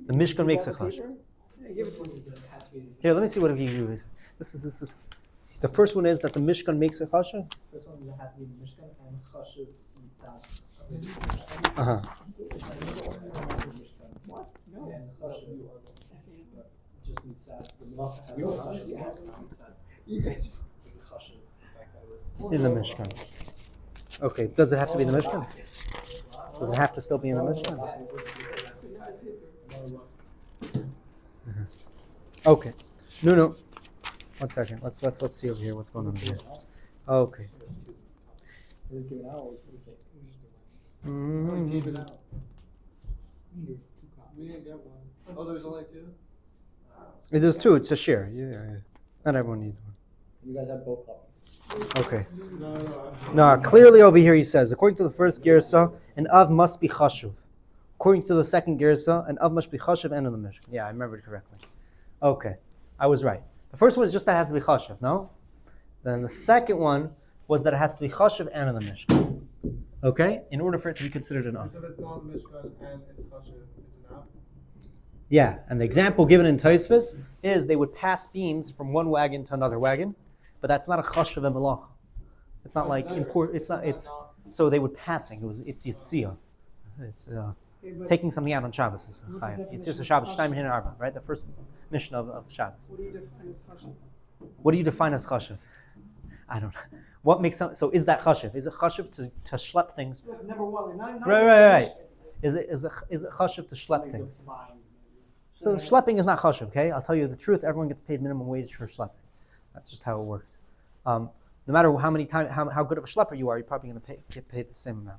the Mishkan makes a chashuv. The Mishkan makes a chashuv. Yeah, give it to me. It has to be the Here, let me see what he is. This is. The first one is that the Mishkan makes a chashuv. first one is it has to be the Mishkan and chashuv mitzvah. Uh-huh. What? No. And chashuv just mitzvah. The malacha has Yo, a chashuv. yeah. Mitzvah. You guys just. The chashuv. The fact that it was In the Mishkan. Okay, does it have to be in the Mishkan? Does it have to still be in the Mishkan? Okay. No. 1 second. Let's see over here what's going on over here. Okay. Is it given out or is it Mhm. Keep it out. We didn't get one. Oh, there's only two? There's two. It's a share. Yeah. Not everyone needs one. You guys have both copies. Okay. No. No, clearly over here he says, according to the first girsa, an av must be chashuv. According to the second girsa, an av must be chashuv and in the Mishkan. Yeah, I remembered correctly. Okay, I was right. The first one is just that it has to be chashuv, no? Then the second one was that it has to be chashuv and in the Mishkan. Okay? In order for it to be considered an av. So if it's not Mishkan and it's chashuv, it's an av? Yeah, and the example given in Tosfos is they would pass beams from one wagon to another wagon, but that's not a chashuv and malach. It's not like import. It's not. It's so they would passing. It's yitzia. It's Okay, but taking something out on Shabbos. It's What's the chayav. It's just a definition Shabbos. of Shtayim hin arba, right? The first mission of Shabbos. what do you define as chashuv? What do you define as chashuv? I don't know. What makes so? Is that chashuv? Is it chashuv to schlep things? Look, number one, not Right. Is it chashuv to schlep things? So schlepping is not chashuv. Okay, I'll tell you the truth. Everyone gets paid minimum wage for schlepping. That's just how it works. No matter how good of a schlepper you are, you're probably going to get paid the same amount.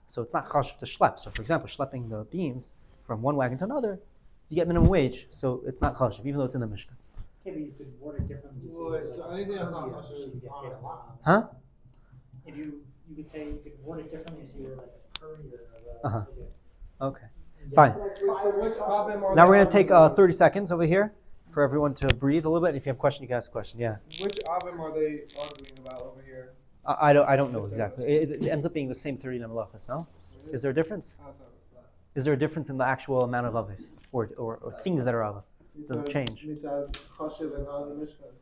So it's not chashuv to schlep. So for example, schlepping the beams from one wagon to another, you get minimum wage. So it's not chashuv, even though it's in the Mishnah. Yeah, but you could word it differently. to say, Wait, like, so anything that's not courier, chashuv so is you get paid a lot. Huh? If you could say, you could word it differently, so you're like a courier of Uh-huh. a. Okay. Fine. So which avim are Now we're they going to take on? 30 seconds over here for everyone to breathe a little bit. If you have a question, you can ask a question. Yeah. Which avim are they arguing about over here? I don't know exactly. It ends up being the same 30 nemalachas, no? Is there a difference? How's that? Is there a difference in the actual amount of avis or things that are ava? Does it change? Mitzvah chashuv and not in the Mishkan.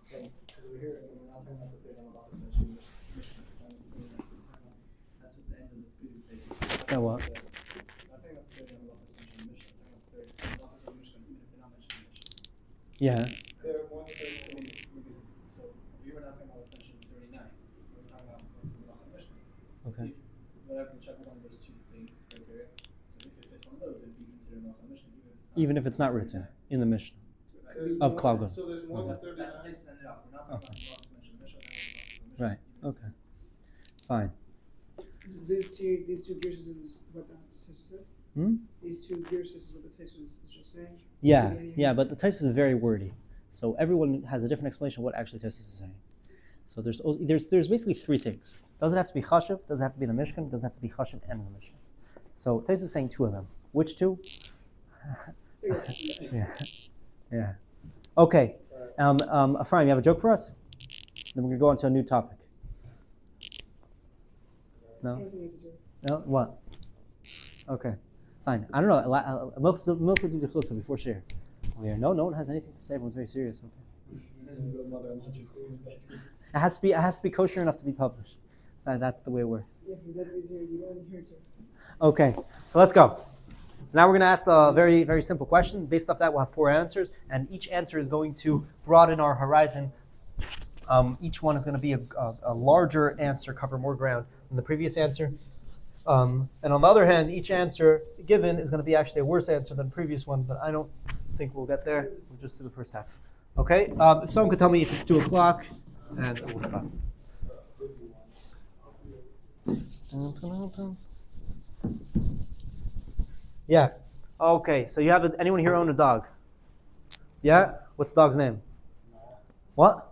Because we're here and we're not talking about the third one about this mention. That's at the end of the previous stage. Yeah, what? Not talking about the third one about this mention. Mission. Talking about the third one about this Mishkan, even if they're not mentioning Mishkan. Yeah. They're one thing. So we were not talking about what's mentioned in 39. We were talking about what's in the Mishkan. Okay. But I can check one of those two things criteria. So if it fits one of those, it'd be considered Melech HaMishnah, Even if it's not written in the Mishnah. Of Klal. So there's more than 30 That's times. what ended up. We're not talking about Melech HaMishnah. Mishnah. Right. Okay. Fine. So these two gears is what the Tosfos says? Hmm? These two gears is what the Tosfos is just saying? Yeah, but the Tosfos is very wordy. So everyone has a different explanation of what actually Tosfos is saying. So there's basically three things. Doesn't have to be chashuv, doesn't have to be in the Mishkan, doesn't have to be chashuv and in the Mishnah. So Tosfos is saying two of them. Which two? Yeah. Okay. Ephraim, you have a joke for us? Then we're going to go on to a new topic. No? No? What? Okay. Fine. I don't know. Mostly do the chilsa before share. No one has anything to say. Everyone's very serious. Okay. It has to be kosher enough to be published. That's the way it works. Okay. So let's go. So now we're going to ask a very, very simple question. Based off that, we'll have 4 answers, and each answer is going to broaden our horizon. Each one is going to be a larger answer, cover more ground than the previous answer. And on the other hand, each answer given is going to be actually a worse answer than the previous one, but I don't think we'll get there. We'll just do the first half. Okay? If someone could tell me if it's 2 o'clock, and we'll stop. Yeah. Okay, so you have anyone here own a dog? Yeah? What's the dog's name? What?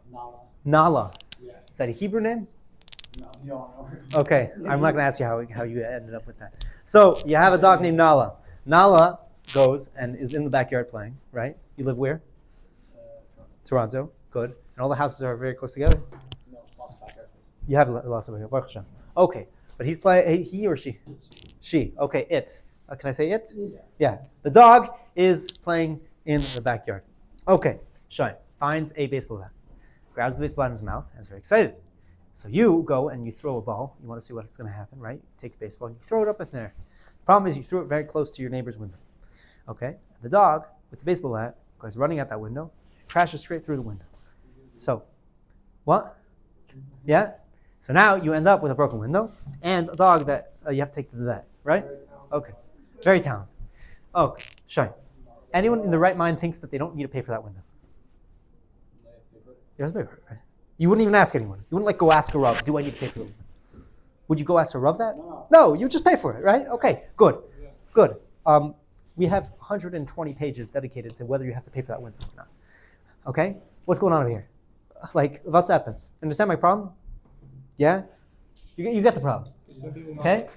Nala. Yeah. Is that a Hebrew name? No, you don't know. Okay, I'm not going to ask you how you ended up with that. So you have a dog named Nala. Nala goes and is in the backyard playing, right? You live where? Toronto. Good. And all the houses are very close together? No, lots of backyard. You have lots of Baruch Hashem. Okay, but he's playing. He or she? She. Okay, it. Can I say it? Yeah. The dog is playing in the backyard. Okay, Shai finds a baseball bat, grabs the baseball bat in his mouth, and is very excited. So you go and you throw a ball. You want to see what's going to happen, right? You take a baseball and you throw it up in there. The problem is you threw it very close to your neighbor's window. Okay? The dog with the baseball bat goes running out that window, crashes straight through the window. So, what? Yeah? So now you end up with a broken window and a dog that you have to take to the vet, right? Okay. Very talented. Okay, Shai. Anyone in the right mind thinks that they don't need to pay for that window? You have to pay for it, right? You wouldn't even ask anyone. You wouldn't go ask a Rav, do I need to pay for the window? Would you go ask a Rav that? No, you just pay for it, right? Okay, good. Good. We have 120 pages dedicated to whether you have to pay for that window or not. Okay? What's going on over here? What's epis? Understand my problem? Yeah? You get the problem. Okay?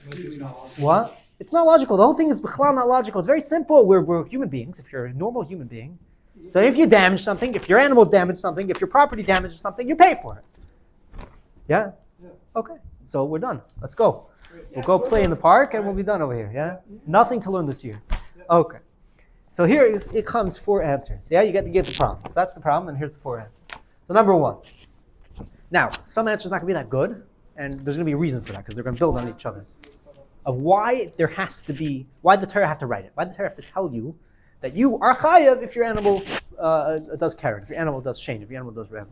What? It's not logical. The whole thing is b'chlal not logical. It's very simple. We're human beings. If you're a normal human being, so if you damage something, if your animals damage something, if your property damages something, you pay for it. Yeah? Okay. So we're done. Let's go. We'll go play in the park and we'll be done over here. Yeah? Nothing to learn this year. Okay. So here it comes 4 answers. Yeah? You get to get the problem. So that's the problem, and here's the 4 answers. So number 1. Now, some answers are not going to be that good, and there's going to be a reason for that because they're going to build on each other. Of why there has to be, why the Torah have to write it. Why the Torah have to tell you that you are chayav if your animal does karen, if your animal does shein, if your animal does rev.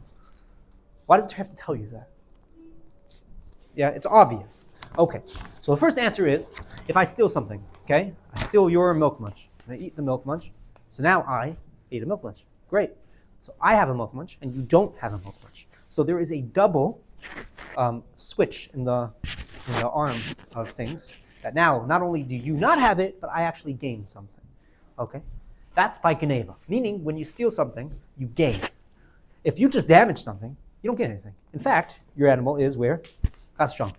Why does the Torah have to tell you that? Yeah, it's obvious. Okay, so the first answer is, if I steal something, okay? I steal your milk munch, and I eat the milk munch, so now I ate a milk munch. Great. So I have a milk munch, and you don't have a milk munch. So there is a double switch in the arm of things, that now not only do you not have it, but I actually gain something. Okay? That's by geneva, meaning when you steal something, you gain. If you just damage something, you don't get anything. In fact, your animal is where? Chas v'shalom.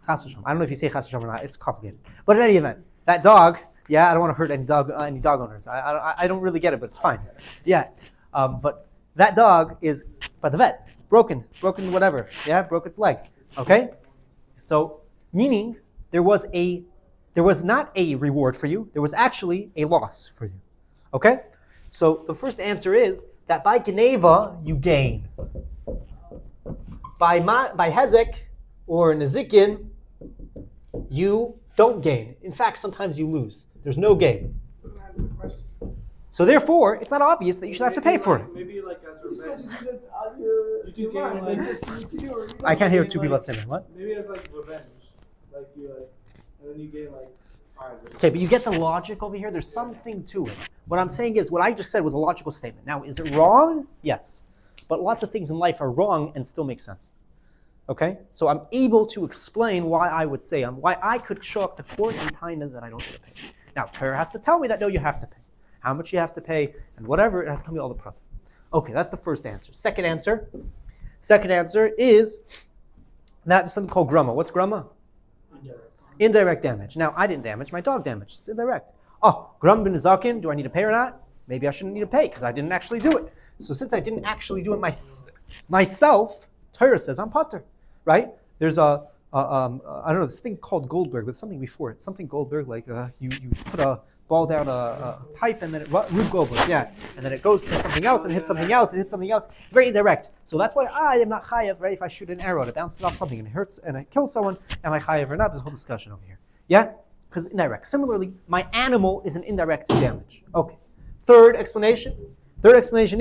Chas v'shalom. I don't know if you say chas v'shalom or not, it's complicated. But in any event, that dog, yeah, I don't want to hurt any dog owners. I don't really get it, but it's fine. Yeah, but that dog is by the vet, broken whatever, yeah, broke its leg, okay? So, meaning there was not a reward for you, there was actually a loss for you. Okay? So the first answer is that by geneva you gain. By hezek or nezikin, you don't gain. In fact, sometimes you lose. There's no gain. So therefore, it's not obvious that you should have to pay for it. Maybe like as revenge. You can mind. They just see it to you, or you I can't hear 2 like, people at the same time. What? Maybe as like revenge. you like, and then you gain like 5. Okay, but you get the logic over here. There's something to it. What I'm saying is what I just said was a logical statement. Now, is it wrong? Yes. But lots of things in life are wrong and still make sense. Okay? So I'm able to explain why I would say, why I could show up to court and Taina that I don't have to pay. Now, Torah has to tell me that, no, you have to pay. How much you have to pay and whatever, it has to tell me all the prat. Okay, that's the first answer. Second answer is that there's something called grama. What's grama? Indirect damage. Now, I didn't damage, my dog damaged. It's indirect. Oh, gram bin zakin, do I need to pay or not? Maybe I shouldn't need to pay because I didn't actually do it. So since I didn't actually do it myself, Torah says I'm potter, right? There's I don't know, this thing called Goldberg, but something before it. Something Goldberg, like you put a ball down a pipe and then Rube Goldberg, yeah. And then it goes to something else and hits something else and hits something else. It's very indirect. So that's why I am not chayav, right? If I shoot an arrow and it bounces off something and it hurts and it kills someone, am I chayav or not? There's a whole discussion over here. Yeah? Because indirect. Similarly, my animal is an indirect damage. Okay. Third explanation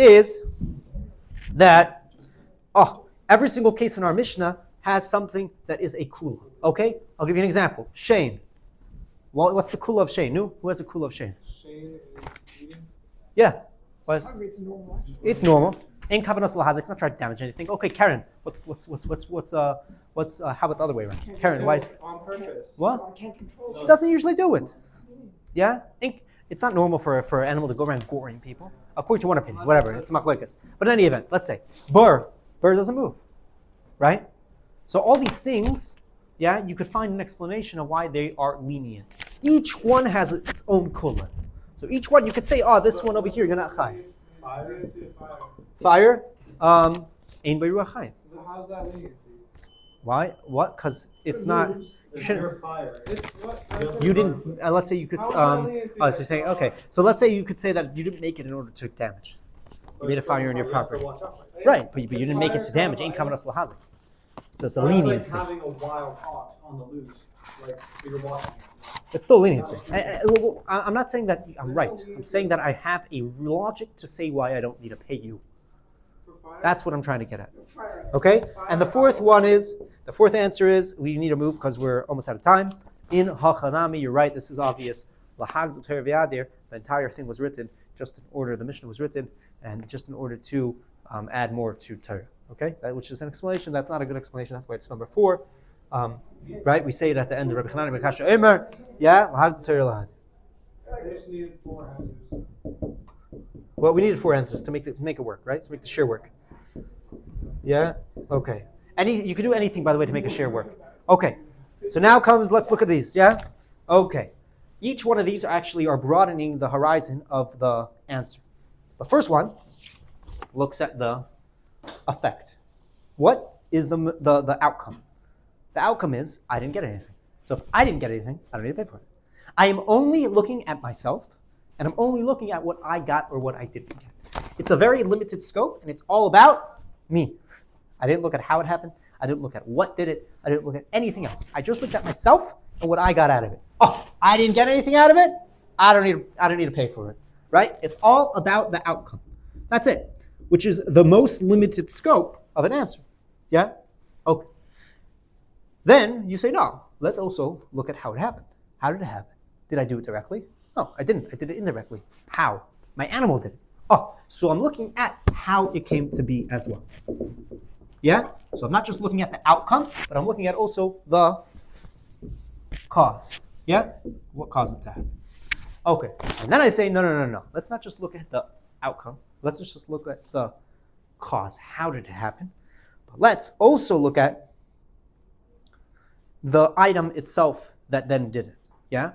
is that every single case in our Mishnah has something that is a kula. Okay? I'll give you an example. Shane. Well, what's the kula of Shane? No? Who has a kula of Shane? Shane is eating. Yeah. It's hungry, it's normal. It's normal. Ain't kavanas lahazik. It's not trying to damage anything. Okay, Karen. What's how about the other way around? Karen, why is On purpose. what? I can't control It it. doesn't usually do it. Yeah? It's not normal for an animal to go around goring people. According to one opinion, whatever. It's machlokes. But in any event, let's say bird doesn't move, right? So all these things, yeah, you could find an explanation of why they are lenient. Each one has its own kula. So each one, you could say, this one over here, you're not chayav. Fire. Fire, ein b'ruach chayim. How's that leniency? Why? What? Because it's not. You shouldn't. Fire. It's what? You didn't. Let's say you could. How is that leniency? So you're saying okay. So let's say you could say that you didn't make it in order to damage. You made a fire in your property. Right, but you didn't make it to damage. Ain't coming us lahazik. So it's a leniency. Like having a wild ox on the loose, like you're watching. It's still leniency. I'm not saying that I'm right. I'm saying that I have a logic to say why I don't need to pay you. That's what I'm trying to get at. Okay? And the fourth answer is, we need to move because we're almost out of time. In Hachanami, you're right, this is obvious. Lahagdu Torah v'yadir, the entire thing was written just in order, the Mishnah was written, and just in order to add more to Torah. Okay? Which is an explanation, that's not a good explanation, that's why it's number 4. Right? We say it at the end of Rabbi Chanani Mekasha Omer. Yeah? Lahagdu Torah lahad. They just needed 4 answers. Well, we needed 4 answers to make it work, right? To make the share work. Yeah? Okay. You could do anything, by the way, to make a share work. Okay. So now let's look at these, yeah? Okay. Each one of these actually are broadening the horizon of the answer. The first one looks at the effect. What is the outcome? The outcome is, I didn't get anything. So if I didn't get anything, I don't need to pay for it. I am only looking at myself, and I'm only looking at what I got or what I didn't get. It's a very limited scope, and it's all about me. I didn't look at how it happened. I didn't look at what did it. I didn't look at anything else. I just looked at myself and what I got out of it. I didn't get anything out of it. I don't need to pay for it. Right? It's all about the outcome. That's it. Which is the most limited scope of an answer. Yeah? Okay. Then you say, no, let's also look at how it happened. How did it happen? Did I do it directly? No, I didn't. I did it indirectly. How? My animal did it. So I'm looking at how it came to be as well. Yeah? So I'm not just looking at the outcome, but I'm looking at also the cause. Yeah? What caused it to happen? Okay. And then I say, no. Let's not just look at the outcome. Let's just look at the cause. How did it happen? But let's also look at the item itself that then did it. Yeah?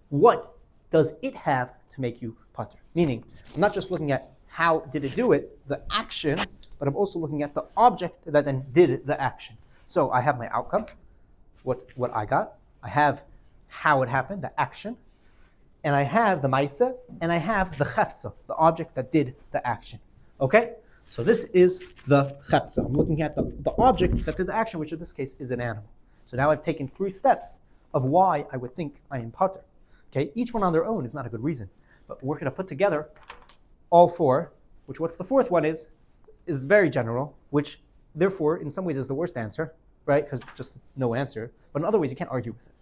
What does it have to make you potter? Meaning, I'm not just looking at how did it do it, the action, but I'm also looking at the object that then did the action. So I have my outcome, what I got. I have how it happened, the action, and I have the maisa, and I have the cheftza, the object that did the action. Okay? So this is the cheftza. I'm looking at the object that did the action, which in this case is an animal. So now I've taken 3 steps of why I would think I am potter. Okay? Each one on their own is not a good reason. But we're going to put together all 4, which what's the 4th one is very general, which therefore in some ways is the worst answer, right? Because just no answer. But in other ways you can't argue with it.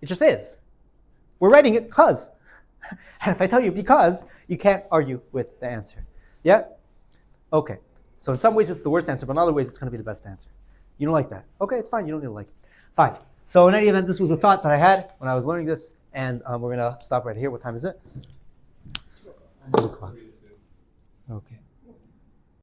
It just is. We're writing it because. And if I tell you because, you can't argue with the answer. Yeah? Okay. So in some ways it's the worst answer, but in other ways it's going to be the best answer. You don't like that. Okay, it's fine. You don't need to like it. Fine. So in any event, this was a thought that I had when I was learning this, and we're going to stop right here. What time is it? 2 o'clock. Okay.